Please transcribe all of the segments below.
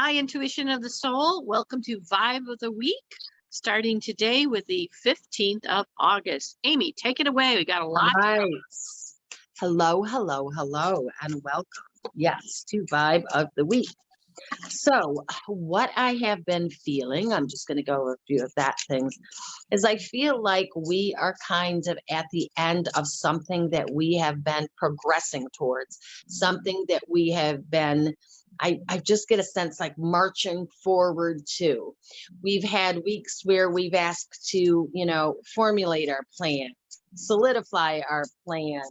Hi, intuition of the soul. Welcome to Vibe of the Week, starting today with the 15th of August. Amy, take it away. We got a lot to cover. Right. Hello, and welcome. Yes, to Vibe of the Week. So, what I have been feeling, I'm just going to go over a few of that things, is I feel like we are kind of at the end of something that we have been progressing towards, something that we have been. I just get a sense like marching forward to. We've had weeks where we've asked to, formulate our plan, solidify our plan,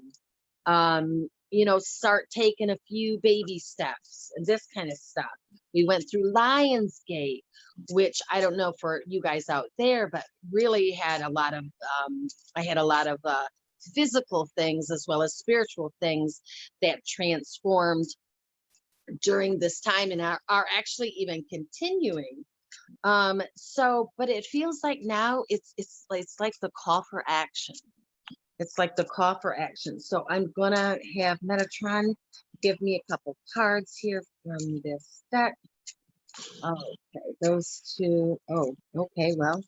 start taking a few baby steps and this kind of stuff. We went through Lionsgate, which I don't know for you guys out there, but really had a lot of, I had a lot of physical things as well as spiritual things that transformed during this time and are actually even continuing. But it feels like now it's like the call for action. It's like the call for action. So I'm gonna have Metatron give me a couple cards here from this deck. Okay, those two. Oh, okay, well,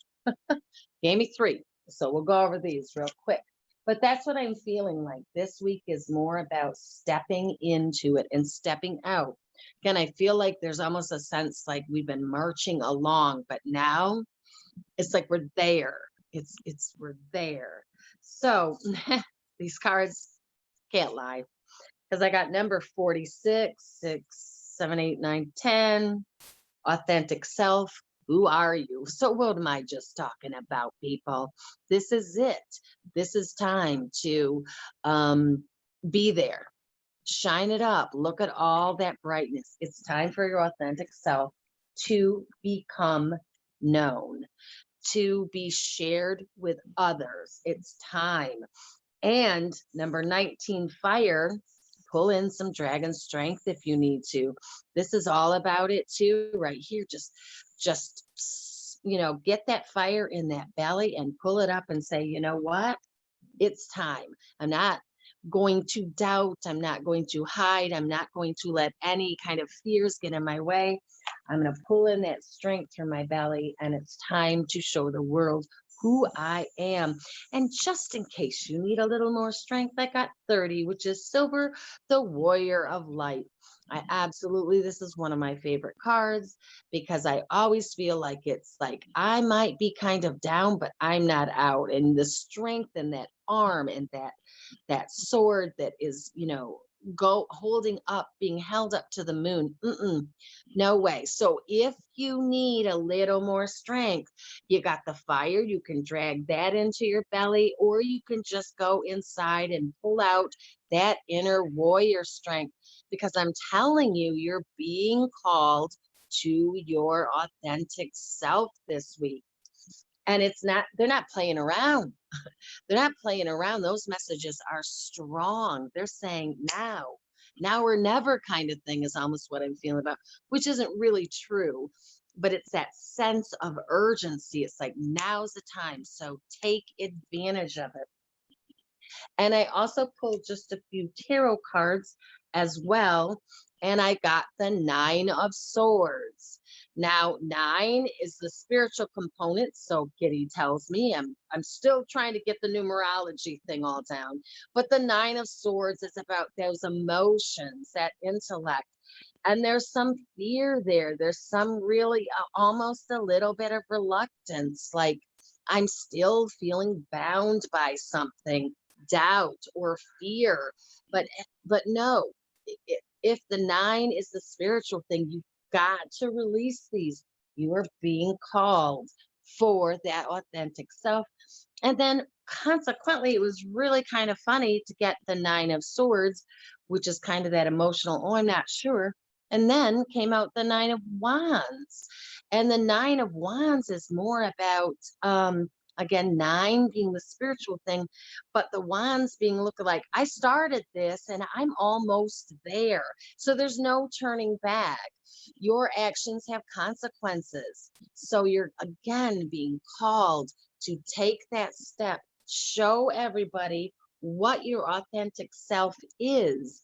gave me three. So we'll go over these real quick. But that's what I'm feeling like. This week is more about stepping into it and stepping out. Again, I feel like there's almost a sense like we've been marching along, but now it's like we're there. We're there. So these cards can't lie because I got number 46, 6, 7, 8, 9, 10, authentic self. Who are you? So what am I just talking about, people? This is it. This is time to be there. Shine it up. Look at all that brightness. It's time for your authentic self to become known, to be shared with others. It's time. And number 19, fire. Pull in some dragon strength if you need to. This is all about it too, right here. Just get that fire in that belly and pull it up and say, you know what? It's time. I'm not going to doubt. I'm not going to hide. I'm not going to let any kind of fears get in my way. I'm going to pull in that strength from my belly, and it's time to show the world who I am. And just in case you need a little more strength, I got 30, which is Silver, the Warrior of Light. This is one of my favorite cards because I always feel like it's like I might be kind of down, but I'm not out. And the strength in that arm and that sword that is, being held up to the moon. No way. So if you need a little more strength, you got the fire, you can drag that into your belly, or you can just go inside and pull out that inner warrior strength, because I'm telling you, you're being called to your authentic self this week. And they're not playing around. They're not playing around. Those messages are strong. They're saying now or never kind of thing is almost what I'm feeling about, which isn't really true, but it's that sense of urgency. It's like, now's the time. So take advantage of it. And I also pulled just a few tarot cards as well. And I got the 9 of Swords. Now, 9 is the spiritual component. So Kitty tells me I'm still trying to get the numerology thing all down. But the 9 of Swords is about those emotions, that intellect. And there's some fear there. There's some really almost a little bit of reluctance. Like I'm still feeling bound by something, doubt or fear. But no, if the 9 is the spiritual thing, you've got to release these. You are being called for that authentic self. And then consequently, it was really kind of funny to get the 9 of Swords, which is kind of that emotional, oh, I'm not sure. And then came out the 9 of Wands. And the 9 of Wands is more about, again, 9 being the spiritual thing, but the wands being look like I started this and I'm almost there. So there's no turning back. Your actions have consequences. So you're again being called to take that step, show everybody what your authentic self is,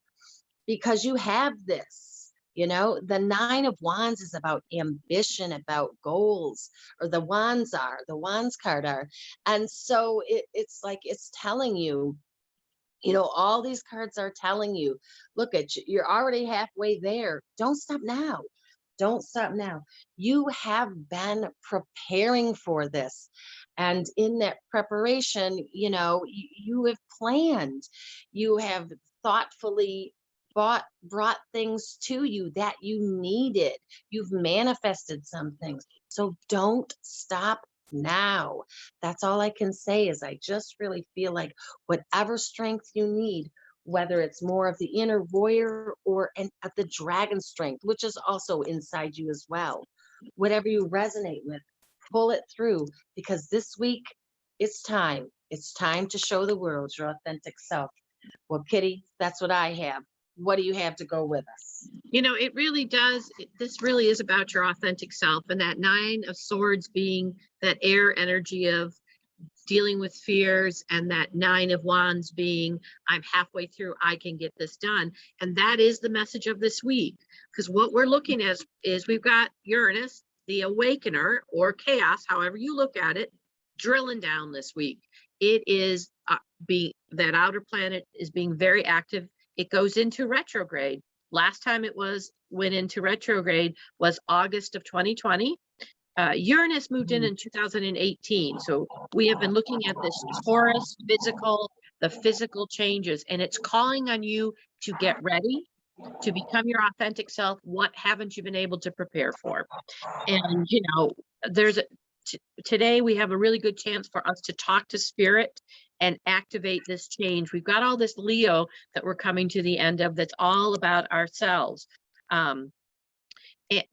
because you have this. You know, the Nine of Wands is about ambition, about goals, or the Wands card are. And so it's like it's telling you, you know, all these cards are telling you, look at you, you're already halfway there. Don't stop now. Don't stop now. You have been preparing for this. And in that preparation, you know, you have planned, you have thoughtfully brought things to you that you needed. You've manifested some things. So don't stop now. That's all I can say is I just really feel like whatever strength you need, whether it's more of the inner warrior or of the dragon strength, which is also inside you as well, whatever you resonate with, pull it through, because this week it's time. It's time to show the world your authentic self. Well, Kitty, that's what I have. What do you have to go with us? You know, it really does. This really is about your authentic self, and that Nine of Swords being that air energy of dealing with fears, and that Nine of Wands being, I'm halfway through, I can get this done. And that is the message of this week, because what we're looking at is we've got Uranus, the awakener, or chaos, however you look at it, drilling down this week. It is that outer planet is being very active. It goes into retrograde. Last time it went into retrograde was August of 2020. Uranus moved in 2018. So we have been looking at this Taurus the physical changes, and it's calling on you to get ready to become your authentic self. What haven't you been able to prepare for? And, you know, today we have a really good chance for us to talk to spirit and activate this change. We've got all this Leo that we're coming to the end of that's all about ourselves.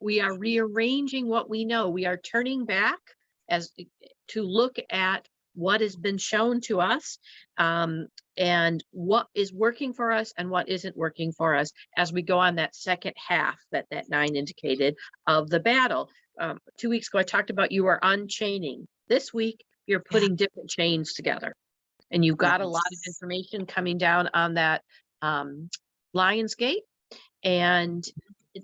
We are rearranging what we know. We are turning back to look at what has been shown to us, and what is working for us and what isn't working for us as we go on that second half that nine indicated of the battle. 2 weeks ago, I talked about you are unchaining. This week, you're putting different chains together, and you've got a lot of information coming down on that Lion's Gate, and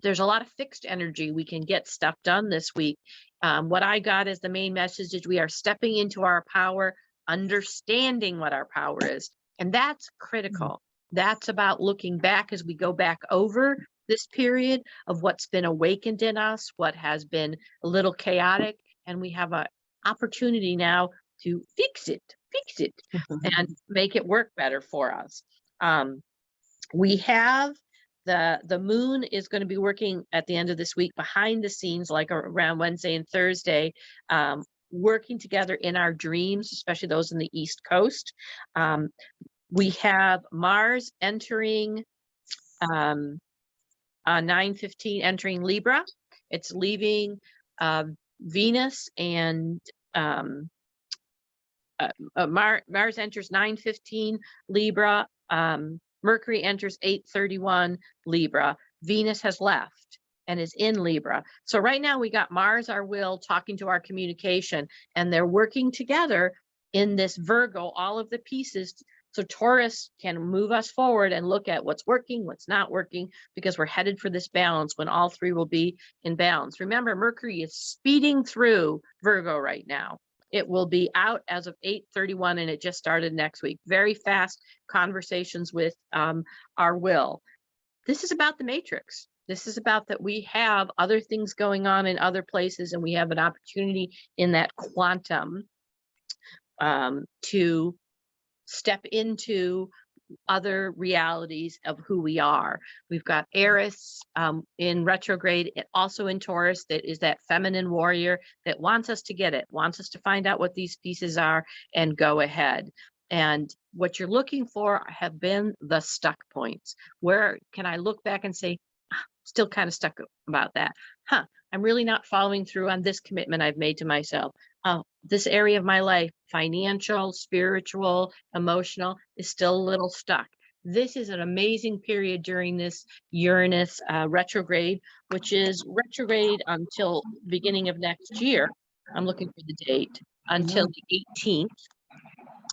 there's a lot of fixed energy. We can get stuff done this week. What I got as the main message is we are stepping into our power, understanding what our power is. And that's critical. That's about looking back as we go back over this period of what's been awakened in us, what has been a little chaotic. And we have an opportunity now to fix it and make it work better for us. We have the moon is going to be working at the end of this week behind the scenes, like around Wednesday and Thursday, working together in our dreams, especially those in the East Coast. We have Mars entering on 9/15, entering Libra. It's leaving Venus, and Mars enters 9/15 Libra. Mercury enters 8/31 Libra. Venus has left and is in Libra. So right now we got Mars, our will, talking to our communication, and they're working together in this Virgo, all of the pieces. So Taurus can move us forward and look at what's working, what's not working, because we're headed for this balance when all three will be in balance. Remember, Mercury is speeding through Virgo right now. It will be out as of 8/31, and it just started next week. Very fast conversations with our will. This is about the matrix. This is about that we have other things going on in other places, and we have an opportunity in that quantum to step into other realities of who we are. We've got Eris in retrograde, and also in Taurus, that is that feminine warrior that wants us to get it, wants us to find out what these pieces are and go ahead. And what you're looking for have been the stuck points. Where can I look back and say, still kind of stuck about that? I'm really not following through on this commitment I've made to myself. This area of my life, financial, spiritual, emotional, is still a little stuck. This is an amazing period during this Uranus retrograde, which is retrograde until beginning of next year. I'm looking for the date, until the 18th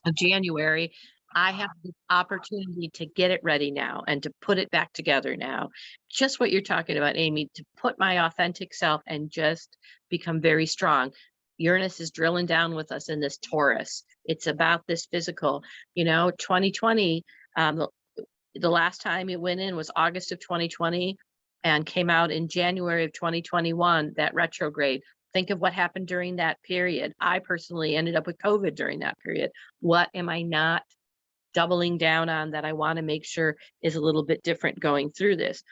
of January. I have the opportunity to get it ready now and to put it back together now. Just what you're talking about, Amy, to put my authentic self and just become very strong. Uranus is drilling down with us in this Taurus. It's about this physical, 2020, the last time it went in was August of 2020 and came out in January of 2021, that retrograde. Think of what happened during that period. I personally ended up with COVID during that period. What am I not doubling down on that I want to make sure is a little bit different going through this?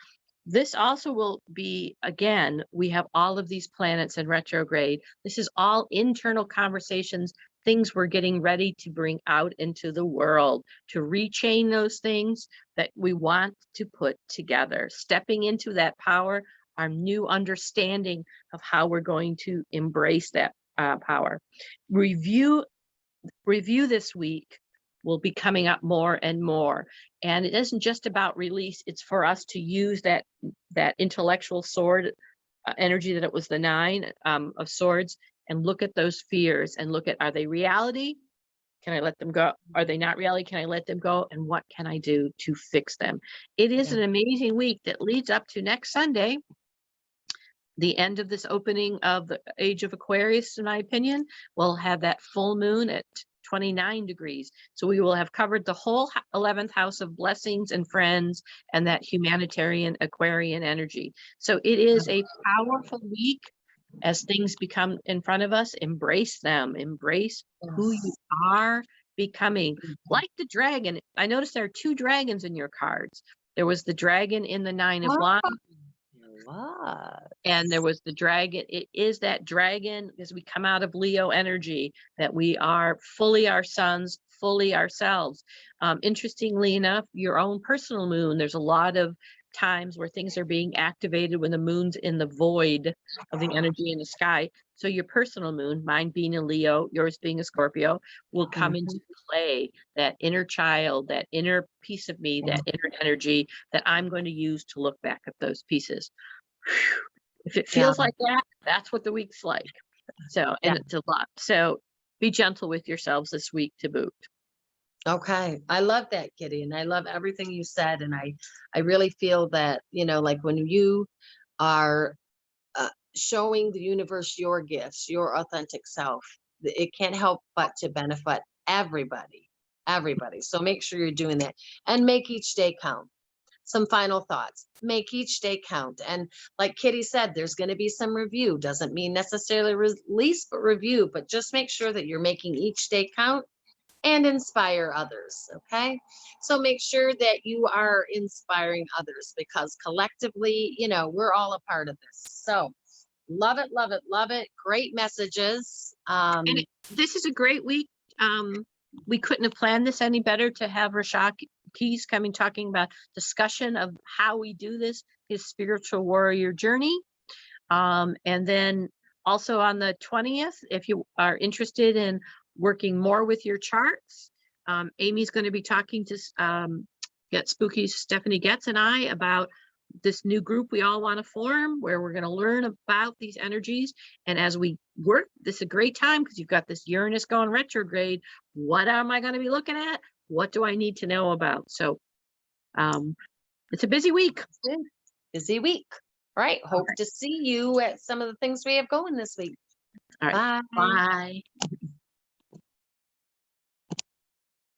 This also will be, again, we have all of these planets in retrograde. This is all internal conversations, things we're getting ready to bring out into the world, to rechain those things that we want to put together, stepping into that power, our new understanding of how we're going to embrace that power. Review this week will be coming up more and more. And it isn't just about release, it's for us to use that intellectual sword energy that it was the 9 of swords, and look at those fears and look at, are they reality? Can I let them go? Are they not reality? Can I let them go? And what can I do to fix them? It is an amazing week that leads up to next Sunday, the end of this opening of the age of Aquarius, in my opinion. We'll have that full moon at 29 degrees. So we will have covered the whole 11th house of blessings and friends and that humanitarian Aquarian energy. So it is a powerful week as things become in front of us. Embrace them, embrace who you are becoming. Like the dragon. I noticed there are 2 dragons in your cards. There was the dragon in the 9 of wands. And there was the dragon. It is that dragon, as we come out of Leo energy, that we are fully our sons, fully ourselves. Interestingly enough, your own personal moon, there's a lot of times where things are being activated when the moon's in the void of the energy in the sky. So your personal moon, mine being a Leo, yours being a Scorpio, will come into play. That inner child, that inner piece of me, that inner energy that I'm going to use to look back at those pieces. If it feels like that, that's what the week's like. So, and it's a lot. So be gentle with yourselves this week to boot. Okay. I love that, Kitty. And I love everything you said. And I really feel that, like when you are showing the universe your gifts, your authentic self, it can't help but to benefit everybody, everybody. So make sure you're doing that and make each day count. Some final thoughts. Make each day count. And like Kitty said, there's going to be some review. Doesn't mean necessarily release, but review. But just make sure that you're making each day count and inspire others. Okay. So make sure that you are inspiring others, because collectively, we're all a part of this. So love it, love it, love it. Great messages. This is a great week. We couldn't have planned this any better to have Rashad Keys coming, talking about discussion of how we do this, his spiritual warrior journey. And then also on the 20th, if you are interested in working more with your charts, Amy's going to be talking to Get Spooky Stephanie Getz and I about this new group we all want to form, where we're going to learn about these energies. And as we work, this is a great time because you've got this Uranus going retrograde. What am I going to be looking at? What do I need to know about? So it's a busy week. Busy week. All right. Hope to see you at some of the things we have going this week. All right. Bye. Bye.